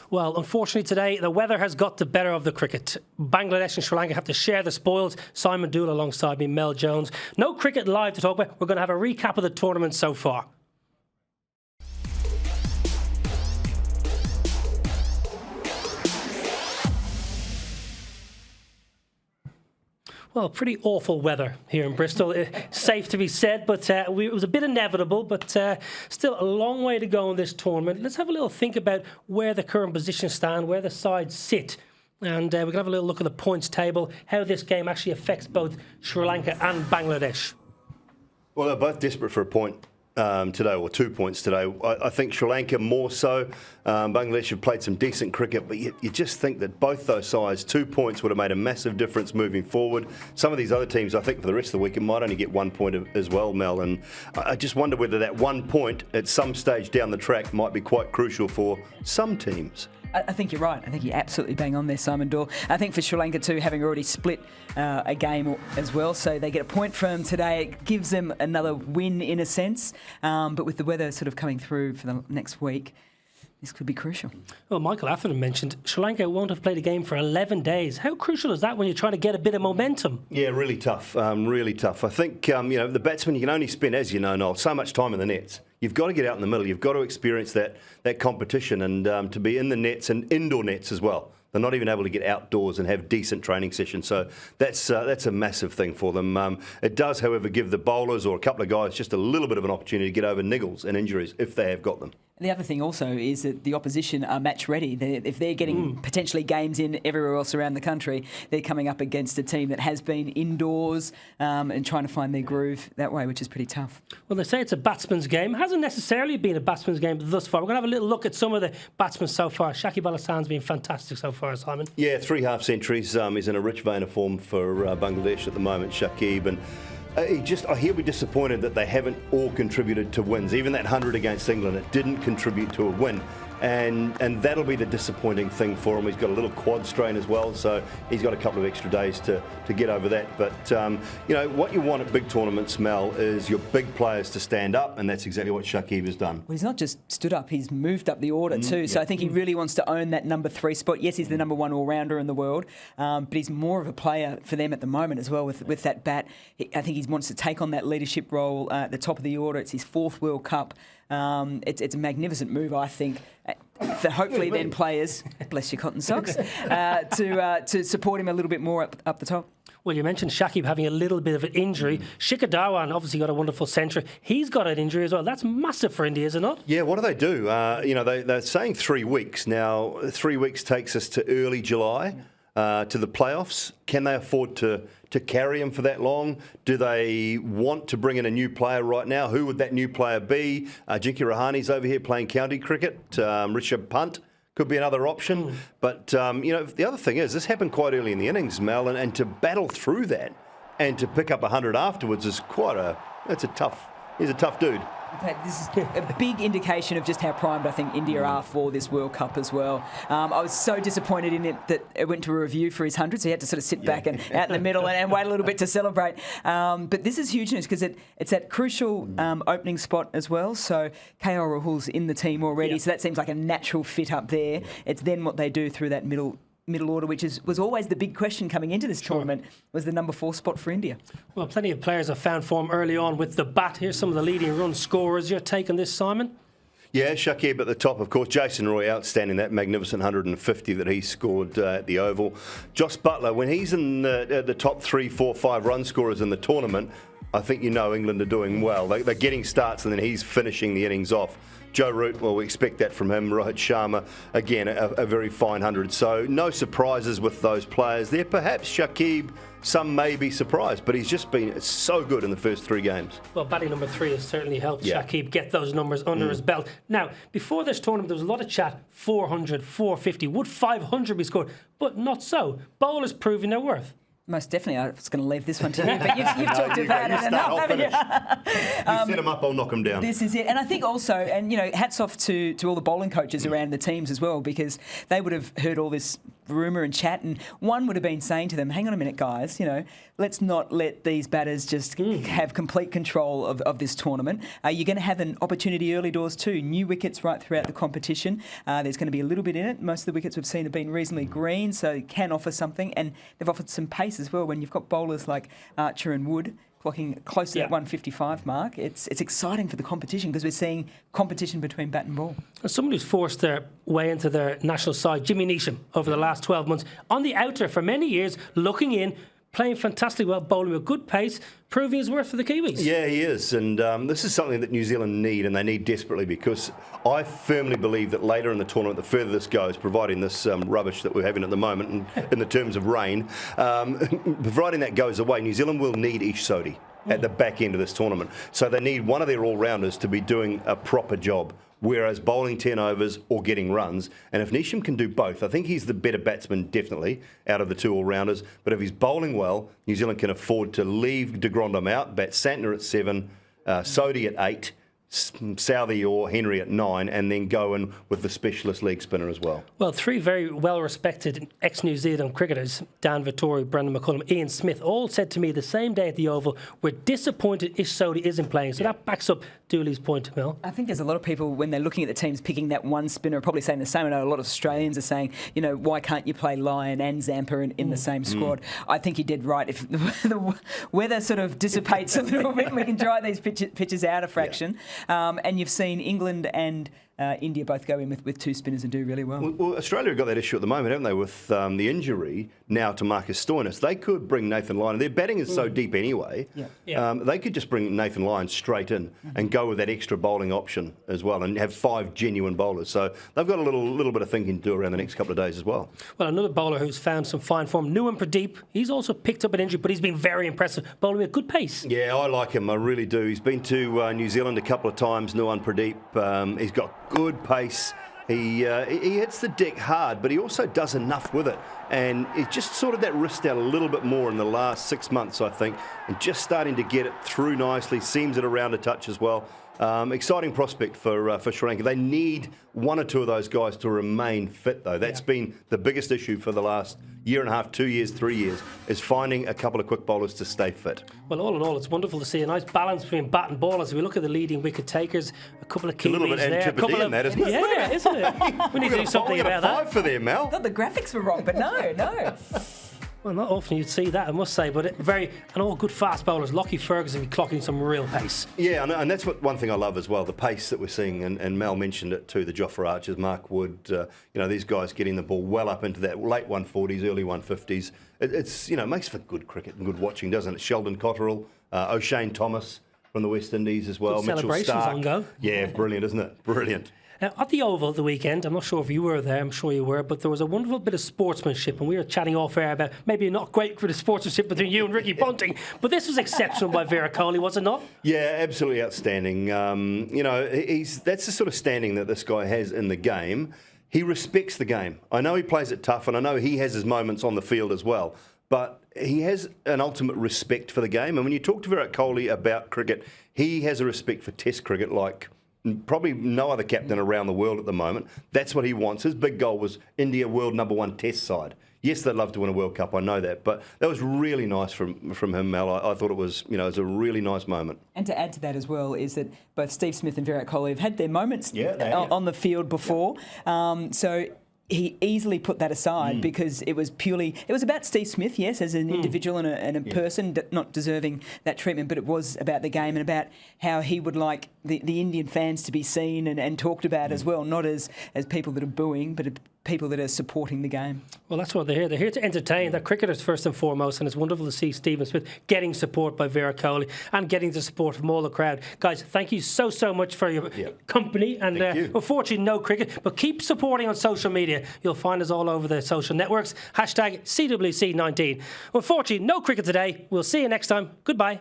Well, unfortunately today, the weather has got the better of the cricket. Bangladesh and Sri Lanka have to share the spoils. Simon Doull alongside me, Mel Jones. No cricket live to talk about. We're going to have a recap of the tournament so far. Well, pretty awful weather here in Bristol. Safe to be said, but it was a bit inevitable, but still a long way to go in this tournament. Let's have a little think about where the current positions stand, where the sides sit. And we can have a little look at the points table, how this game actually affects both Sri Lanka and Bangladesh. Well, they're both desperate for a point today, or 2 points today. I think Sri Lanka more so. Bangladesh have played some decent cricket, but you just think that both those sides, 2 points would have made a massive difference moving forward. Some of these other teams, I think for the rest of the week, it might only get 1 point as well, Mel. And I just wonder whether that 1 point at some stage down the track might be quite crucial for some teams. I think you're right. I think you're absolutely bang on there, Simon Doull. I think for Sri Lanka too, having already split a game as well, so they get a point from today. It gives them another win in a sense. But with the weather sort of coming through for the next week, this could be crucial. Well, Michael Atherton mentioned Sri Lanka won't have played a game for 11 days. How crucial is that when you're trying to get a bit of momentum? Yeah, really tough. Really tough. I think, the batsmen, you can only spend, as you know, Noel, so much time in the nets. You've got to get out in the middle. You've got to experience that competition and to be in the nets and indoor nets as well. They're not even able to get outdoors and have decent training sessions. So that's a massive thing for them. It does, however, give the bowlers or a couple of guys just a little bit of an opportunity to get over niggles and injuries if they have got them. The other thing also is that the opposition are match ready. If they're getting potentially games in everywhere else around the country, they're coming up against a team that has been indoors and trying to find their groove that way, which is pretty tough. Well, they say it's a batsman's game. It hasn't necessarily been a batsman's game thus far. We're going to have a little look at some of the batsmen so far. Shakib Al Hasan's been fantastic so far, Simon. Yeah, 3 half centuries. He's in a rich vein of form for Bangladesh at the moment, Shakib. And he'll be disappointed that they haven't all contributed to wins. Even that 100 against England, it didn't contribute to a win. And that'll be the disappointing thing for him. He's got a little quad strain as well, so he's got a couple of extra days to get over that. But, what you want at big tournaments, Mel, is your big players to stand up, and that's exactly what Shakib has done. Well, he's not just stood up, he's moved up the order too. So I think he really wants to own that number 3 spot. Yes, he's the number 1 all-rounder in the world, but he's more of a player for them at the moment as well with that bat. I think he wants to take on that leadership role at the top of the order. It's his 4th World Cup. It's a magnificent move, I think, for hopefully then players, bless your cotton socks, to support him a little bit more up the top. Well, you mentioned Shakib having a little bit of an injury. Shikhar Dhawan obviously got a wonderful century. He's got an injury as well. That's massive for India, is it not? Yeah, what do they do? They're saying 3 weeks. Now, 3 weeks takes us to early July. To the playoffs. Can they afford to carry him for that long? Do they want to bring in a new player right now? Who would that new player be? Jinky Rahani's over here playing county cricket. Rishabh Pant could be another option. But, the other thing is, this happened quite early in the innings, Mel, and to battle through that and to pick up 100 afterwards is he's a tough dude. This is a big indication of just how primed I think India are for this World Cup as well. I was so disappointed in it that it went to a review for his 100, so he had to sort of sit back and out in the middle and wait a little bit to celebrate. But this is huge news because it's that crucial opening spot as well. So KL Rahul's in the team already, so that seems like a natural fit up there. It's then what they do through that middle order, which was always the big question coming into this tournament, was the number 4 spot for India. Well, plenty of players have found form early on with the bat. Here's some of the leading run scorers. Your take on this, Simon? Yeah, Shakib at the top, of course. Jason Roy outstanding, that magnificent 150 that he scored at the Oval. Joss Buttler, when he's in the top 3, 4, 5 run scorers in the tournament, I think England are doing well. They're getting starts and then he's finishing the innings off. Joe Root, well, we expect that from him. Rohit Sharma, again, a very fine 100. So no surprises with those players there. Perhaps Shakib, some may be surprised, but he's just been so good in the first 3 games. Well, batting number 3 has certainly helped Shakib get those numbers under his belt. Now, before this tournament, there was a lot of chat, 400, 450. Would 500 be scored? But not so. Bowlers proving their worth. Most definitely. I was going to leave this one to you, but you've talked about it enough, haven't you? You set them up, I'll knock them down. This is it. And I think also, and hats off to all the bowling coaches around the teams as well, because they would have heard all this rumour and chat, and one would have been saying to them, hang on a minute, guys, let's not let these batters just have complete control of this tournament. You're going to have an opportunity early doors too. New wickets right throughout the competition. There's going to be a little bit in it. Most of the wickets we've seen have been reasonably green, so it can offer something. And they've offered some pace as well. When you've got bowlers like Archer and Wood clocking close to that 155 mark, it's exciting for the competition because we're seeing competition between bat and ball. As someone who's forced their way into their national side, Jimmy Neesham, over the last 12 months, on the outer for many years, looking in, playing fantastically well, bowling with good pace, proving his worth for the Kiwis. Yeah, he is. And this is something that New Zealand need, and they need desperately, because I firmly believe that later in the tournament, the further this goes, providing this rubbish that we're having at the moment in the terms of rain, providing that goes away, New Zealand will need Ish Sodhi at the back end of this tournament. So they need one of their all-rounders to be doing a proper job, whereas bowling 10 overs or getting runs. And if Neesham can do both, I think he's the better batsman, definitely, out of the two all-rounders. But if he's bowling well, New Zealand can afford to leave de Grandhomme out, bat Santner at 7, Sodhi at 8, Southey or Henry at 9, and then go in with the specialist leg spinner as well. Well, three very well-respected ex-New Zealand cricketers, Dan Vettori, Brendan McCullum, Ian Smith, all said to me the same day at the Oval, we're disappointed Ish Sodhi isn't playing. So that backs up Dooley's point, Mel. I think there's a lot of people, when they're looking at the teams picking that one spinner, are probably saying the same. I know a lot of Australians are saying, why can't you play Lyon and Zampa in the same squad? I think he did right. If the weather sort of dissipates a little bit, we can dry these pitches out a fraction. And you've seen England and India both go in with two spinners and do really well. Well, Australia have got that issue at the moment, haven't they, with the injury now to Marcus Stoinis. They could bring Nathan Lyon. Their batting is so deep anyway. They could just bring Nathan Lyon straight in and go with that extra bowling option as well, and have 5 genuine bowlers. So they've got a little bit of thinking to do around the next couple of days as well. Well, another bowler who's found some fine form, Nuwan Pradeep. He's also picked up an injury, but he's been very impressive, bowling with good pace. Yeah, I like him. I really do. He's been to New Zealand a couple of times, Nuwan Pradeep. He's got good pace. He hits the deck hard, but he also does enough with it. And he's just sorted that wrist out a little bit more in the last 6 months, I think, and just starting to get it through nicely, seams it around a touch as well. Exciting prospect for Sri Lanka. They need one or two of those guys to remain fit, though. That's been the biggest issue for the last year and a half, 2 years, 3 years, is finding a couple of quick bowlers to stay fit. Well, all in all, it's wonderful to see a nice balance between bat and ball. As we look at the leading wicket takers, a couple of Kiwis a little bit there. Antipodean, that, isn't it? Yeah, isn't it? We need to do something about that. 5 for them, Mel. I thought the graphics were wrong, but no. Well, not often you'd see that, I must say, but and all good fast bowlers. Lockie Ferguson clocking some real pace. Yeah, and that's one thing I love as well, the pace that we're seeing, and Mel mentioned it too, the Jofra Archers, Mark Wood, these guys getting the ball well up into that late 140s, early 150s. It's makes for good cricket and good watching, doesn't it? Sheldon Cotterill, O'Shane Thomas from the West Indies as well. Good Mitchell celebrations Stark. on go. Yeah, brilliant, isn't it? Brilliant. At the Oval the weekend, I'm not sure if you were there, I'm sure you were, but there was a wonderful bit of sportsmanship, and we were chatting off air about maybe not great for the sportsmanship between you and Ricky Ponting, but this was exceptional by Virat Kohli, was it not? Yeah, absolutely outstanding. That's the sort of standing that this guy has in the game. He respects the game. I know he plays it tough, and I know he has his moments on the field as well, but he has an ultimate respect for the game. And when you talk to Virat Kohli about cricket, he has a respect for Test cricket like probably no other captain around the world at the moment. That's what he wants. His big goal was India world #1 Test side. Yes, they'd love to win a World Cup, I know that, but that was really nice from him, Mel. I thought it was, it was a really nice moment. And to add to that as well is that both Steve Smith and Virat Kohli have had their moments on the field before. So he easily put that aside because it was about Steve Smith, yes, as an individual and a person not deserving that treatment, but it was about the game and about how he would like the Indian fans to be seen and talked about as well, not as people that are booing, but people that are supporting the game. Well, that's what they're here. They're here to entertain. They're cricketers first and foremost, and it's wonderful to see Stephen Smith getting support by Virat Kohli and getting the support from all the crowd. Guys, thank you so much for your company. And unfortunately, no cricket, but keep supporting on social media. You'll find us all over the social networks. #CWC19. Unfortunately, no cricket today. We'll see you next time. Goodbye.